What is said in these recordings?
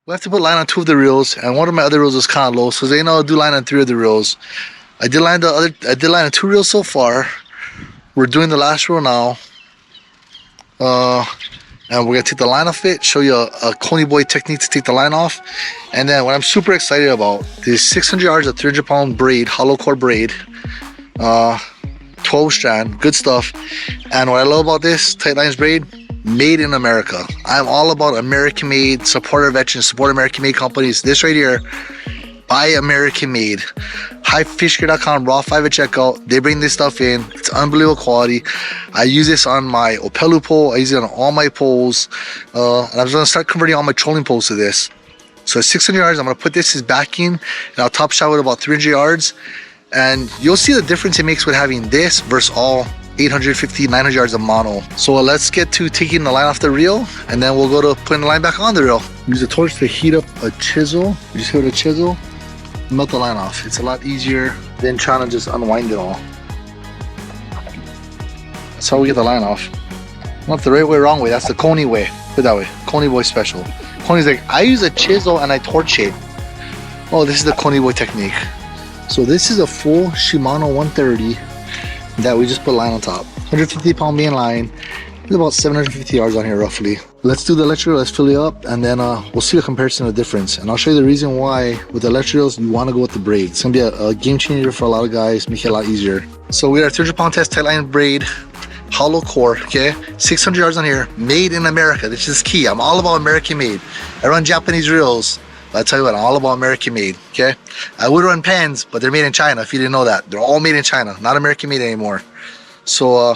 We have to put line on 2 of the reels, and one of my other reels is kind of low, so they know I'll do line on 3 of the reels. I did line on 2 reels so far. We're doing the last reel now. And we're gonna take the line off it, show you a Coney Boy technique to take the line off. And then what I'm super excited about is 600 yards of 300-pound braid, hollow core braid, 12 strand, good stuff. And what I love about this tight lines braid, made in America. I'm all about American made, support our veterans, support American made companies. This right here, buy American made. Highfishgear.com, raw 5 at checkout. They bring this stuff in. It's unbelievable quality. I use this on my Opelu pole. I use it on all my poles. And I'm gonna start converting all my trolling poles to this. So at 600 yards, I'm gonna put this as backing, and I'll top shot with about 300 yards. And you'll see the difference it makes with having this versus all 850, 900 yards of mono. So let's get to taking the line off the reel, and then we'll go to putting the line back on the reel. Use a torch to heat up a chisel. You just hit a chisel, melt the line off. It's a lot easier than trying to just unwind it all. That's how we get the line off. Not the right way, wrong way. That's the Coney way. Put it that way. Coney Boy special. Coney's like, I use a chisel and I torch it. Oh, this is the Coney Boy technique. So this is a full Shimano 130 that we just put line on top. 150-pound main line. There's about 750 yards on here roughly. Let's do the electric, let's fill it up, and then we'll see the comparison of the difference. And I'll show you the reason why with the electric you want to go with the braid. It's gonna be a game changer for a lot of guys, make it a lot easier. So we got our 300-pound test tight line braid, hollow core, okay? 600 yards on here, made in America. This is key. I'm all about American made. I run Japanese reels. I'll tell you what, I'm all about American made, okay? I would run pens, but they're made in China, if you didn't know that. They're all made in China, not American made anymore. So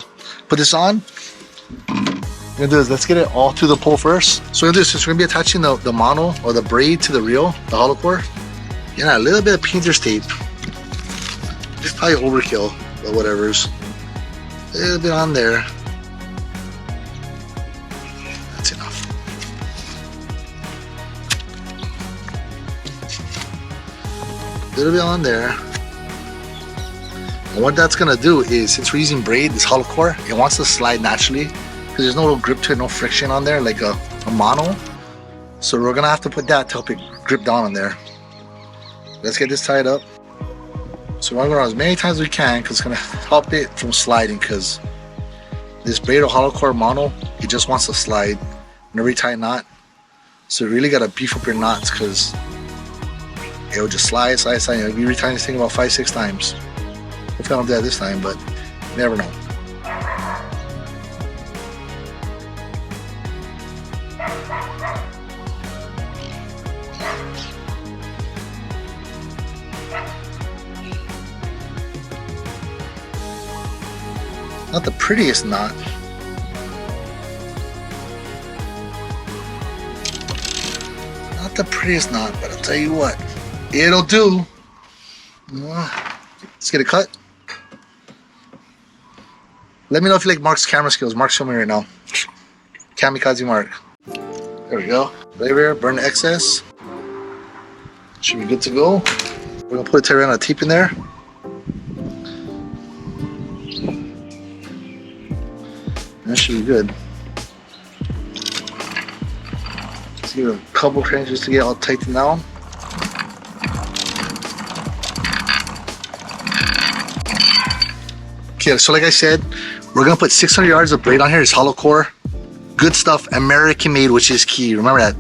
put this on. What we're gonna do is let's get it all through the pole first. So we're gonna do this, we're gonna be attaching the mono or the braid to the reel, the hollow core. Yeah, a little bit of painter's tape. Just probably overkill, but whatever's. A little bit on there. That's enough. A little bit on there. And what that's gonna do is, since we're using braid, this hollow core, it wants to slide naturally because there's no real grip to it, no friction on there like a mono. So we're gonna have to put that to help it grip down on there. Let's get this tied up. So we're gonna go around as many times as we can because it's gonna help it from sliding, because this braid or hollow core mono, it just wants to slide whenever you tie a knot. So you really gotta beef up your knots because it'll just slide. You'll be retying this thing about 5-6 times. Hopefully I don't do that this time, but you never know. Not the prettiest knot. Not the prettiest knot, but I'll tell you what, it'll do. Let's get it cut. Let me know if you like Mark's camera skills. Mark's showing me right now. Kamikaze Mark. There we go. Right here, burn the excess. Should be good to go. We're gonna put a Tiagra tape in there. That should be good. Let's give it a couple cranks just to get it all tightened down. Okay, so like I said, we're gonna put 600 yards of braid on here. It's hollow core, good stuff, American made, which is key. Remember that.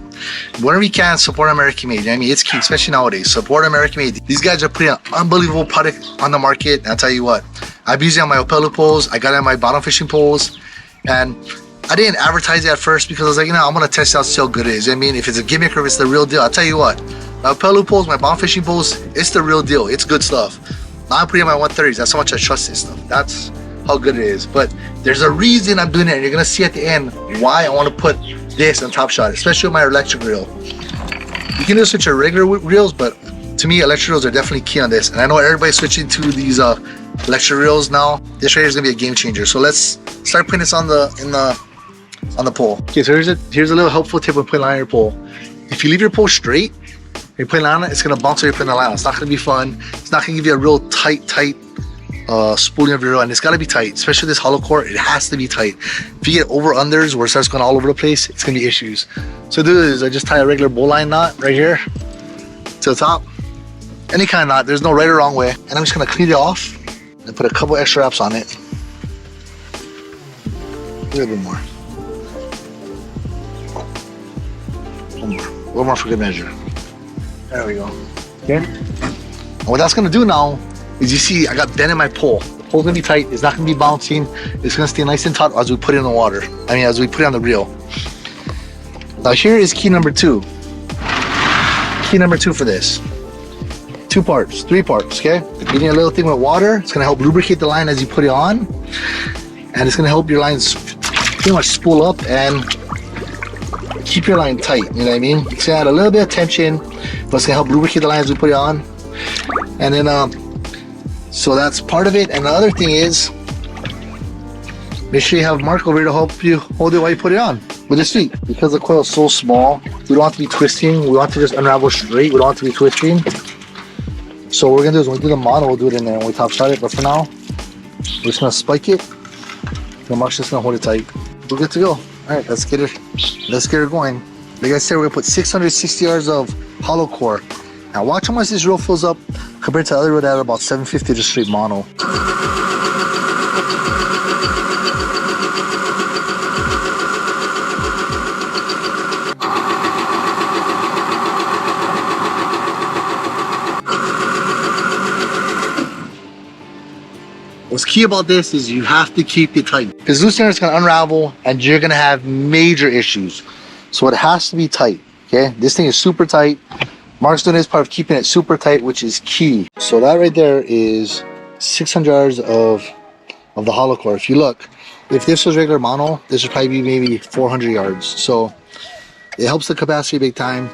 Whenever you can, support American made. I mean, it's key, especially nowadays. Support American made. These guys are putting an unbelievable product on the market. And I'll tell you what, I've used it on my Opelu poles. I got it on my bottom fishing poles, and I didn't advertise it at first because I was like, you know, I'm gonna test out, see how good it is. I mean, if it's a gimmick or if it's the real deal, I'll tell you what, my Opelu poles, my bottom fishing poles, it's the real deal. It's good stuff. Now I'm putting in my 130s. That's how much I trust this stuff. That's how good it is. But there's a reason I'm doing it, and you're gonna see at the end why I want to put this on Top Shot, especially with my electric reel. You can do this with your regular reels, but to me, electric reels are definitely key on this. And I know everybody's switching to these electric reels now. This right here is gonna be a game changer. So let's start putting this on the pole. Okay, so here's a little helpful tip when putting line on your pole. If you leave your pole straight, you're putting line on it, it's gonna bounce when you're putting the line on. It's not gonna be fun. It's not gonna give you a real tight spooling of your reel, and it's gotta be tight, especially this hollow core. It has to be tight. If you get over unders where it starts going all over the place, it's gonna be issues. So what I do is I just tie a regular bowline knot right here to the top. Any kind of knot, there's no right or wrong way. And I'm just gonna clean it off and put a couple extra wraps on it. A little bit more. One more for good measure. There we go. Okay. And what that's gonna do now is, you see I got bend in my pole. The pole's gonna be tight, it's not gonna be bouncing, it's gonna stay nice and taut as we put it in the water. As we put it on the reel. Now here is key number 2. Key number 2 for this. 2 parts, 3 parts, okay? You need a little thing with water. It's gonna help lubricate the line as you put it on. And it's gonna help your lines pretty much spool up and keep your line tight, you know what I mean? It's gonna add a little bit of tension, but it's gonna help lubricate the line as we put it on. And then, so that's part of it. And the other thing is, make sure you have Mark over here to help you hold it while you put it on with his feet. Because the coil is so small, we don't want to be twisting. We want to just unravel straight. We don't want to be twisting. So what we're gonna do is when we do the mano, we'll do it in there when we top shot it. But for now, we're just gonna spike it. And Mark's just gonna hold it tight. We're good to go. All right, let's get it going. Like I said, we're gonna put 660 yards of hollow core. Now watch how much this reel fills up compared to the other reel that at about 750 just straight mono. What's key about this is you have to keep it tight, because loose center is going to unravel and you're going to have major issues. So it has to be tight, okay? This thing is super tight. Mark's doing his part of keeping it super tight, which is key. So that right there is 600 yards of the hollow core. If you look, if this was regular mono, this would probably be maybe 400 yards. So it helps the capacity big time.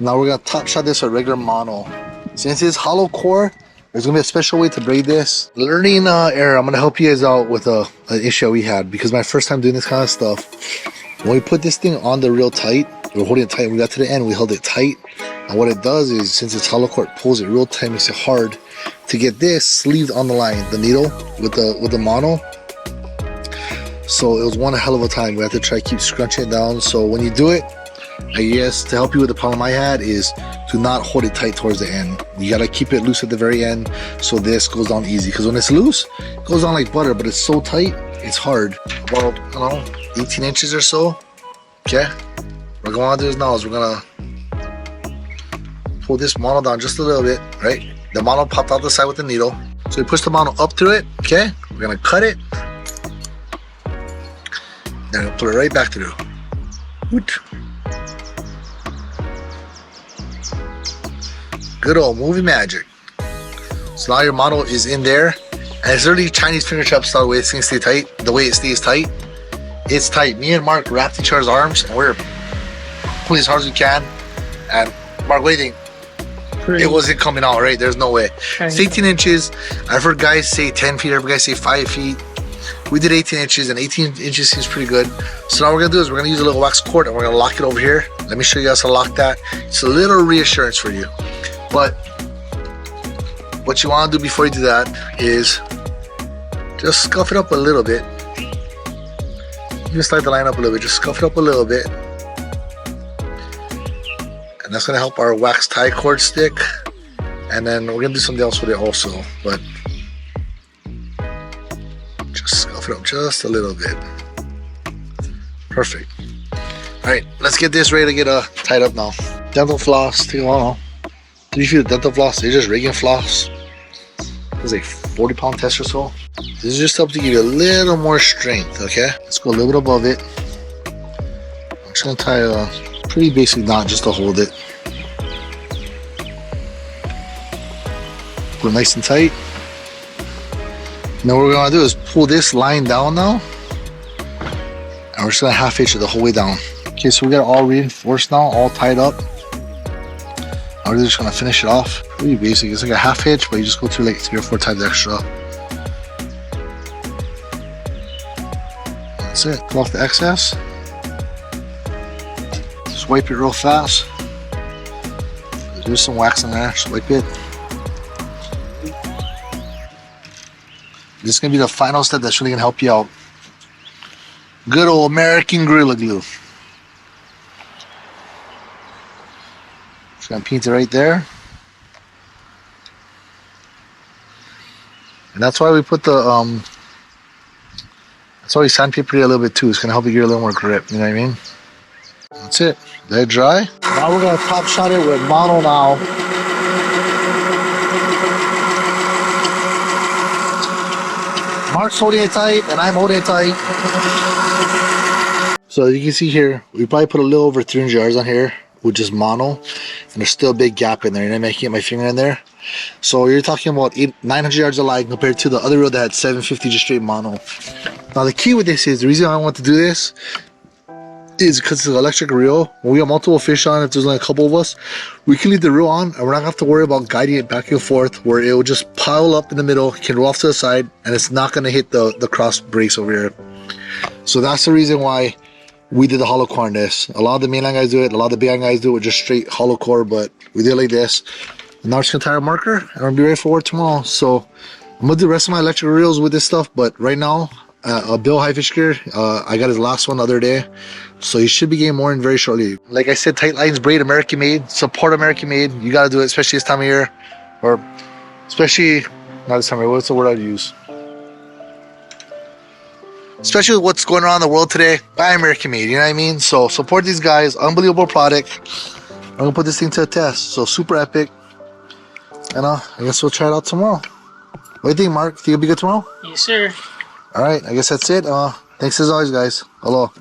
Now we're going to top shot this with regular mono. Since it's hollow core, there's gonna be a special way to braid this. Learning error, I'm gonna help you guys out with an issue we had, because my first time doing this kind of stuff, when we put this thing on the reel tight, we're holding it tight, we got to the end, we held it tight, and what it does is, since it's hollow core, it pulls it real tight, makes it hard to get this sleeved on the line, the needle with the mono. So it was one hell of a time. We had to try to keep scrunching it down. So when you do it, I guess to help you with the problem I had is to not hold it tight towards the end. You gotta keep it loose at the very end so this goes down easy, because when it's loose, it goes down like butter, but it's so tight, it's hard. About, I don't know, 18 inches or so. Okay, what we're going to do now is we're gonna pull this mono down just a little bit, right? The mono popped out the side with the needle. So we push the mono up through it, okay? We're gonna cut it. Then we'll put it right back through. Good old movie magic. So now your mono is in there, and it's literally Chinese finger trap style, the way it's gonna stay tight, the way it stays tight. It's tight. Me and Mark wrapped each other's arms and we're pulling as hard as we can. And Mark, what do you think? It wasn't coming out, right? There's no way. It's 18 inches. I've heard guys say 10 feet, I've heard guys say 5 feet. We did 18 inches, and 18 inches seems pretty good. So now what we're gonna do is we're gonna use a little wax cord and we're gonna lock it over here. Let me show you guys how to lock that. It's a little reassurance for you. But what you want to do before you do that is just scuff it up a little bit. You can start the line up a little bit, just scuff it up a little bit. And that's going to help our wax tie cord stick. And then we're going to do something else with it also. But just scuff it up just a little bit. Perfect. Alright, let's get this ready to get tied up now. Dental floss, take a while now. 3 feet of dental floss, they're just rigging floss. It's like 40-pound test or so. This is just up to give you a little more strength, okay? Let's go a little bit above it. I'm just gonna tie a pretty basic knot just to hold it. Put it nice and tight. Now what we're gonna do is pull this line down now. And we're just gonna half hitch it the whole way down. Okay, so we got it all reinforced now, all tied up. Now we're just gonna finish it off. Pretty basic. It's like a half hitch, but you just go through like 3 or 4 times extra. That's it. Pull off the excess. Just wipe it real fast. There's some wax in there. Just wipe it. This is gonna be the final step that's really gonna help you out. Good old American Gorilla Glue. Just gonna paint it right there. And that's why we put the that's why we sandpaper it a little bit too. It's gonna help you get a little more grip, you know what I mean? That's it. Let it dry. Now we're gonna top shot it with mano now. Mark's holding it tight and I'm holding it tight. So as you can see here, we probably put a little over 300 yards on here with just mono, and there's still a big gap in there, and I'm making get my finger in there. So you're talking about 900 yards of lag compared to the other reel that had 750 just straight mono. Now the key with this is, the reason I want to do this is because it's an electric reel. When we have multiple fish on, if there's only a couple of us, we can leave the reel on and we're not gonna have to worry about guiding it back and forth, where it will just pile up in the middle, can roll off to the side, and it's not gonna hit the cross brace over here. So that's the reason why we did the hollow core on this. A lot of the mainline guys do it, a lot of the big guys do it with just straight hollow core, but we did it like this. And now we're just gonna tie our marker and we're gonna be ready for work tomorrow. So I'm gonna do the rest of my electric reels with this stuff, but right now, Bill High Fish Gear, I got his last one the other day, so you should be getting more in very shortly. Like I said, tight lines, braid, American made, support American made. You gotta do it, especially this time of year, or especially not this time of year. What's the word I'd use? Especially with what's going on in the world today, buy American made, you know what I mean? So support these guys, unbelievable product. I'm gonna put this thing to a test, so super epic. And I guess we'll try it out tomorrow. What do you think, Mark? Think it'll be good tomorrow? Yes, sir. All right, I guess that's it. Thanks as always, guys. Hello.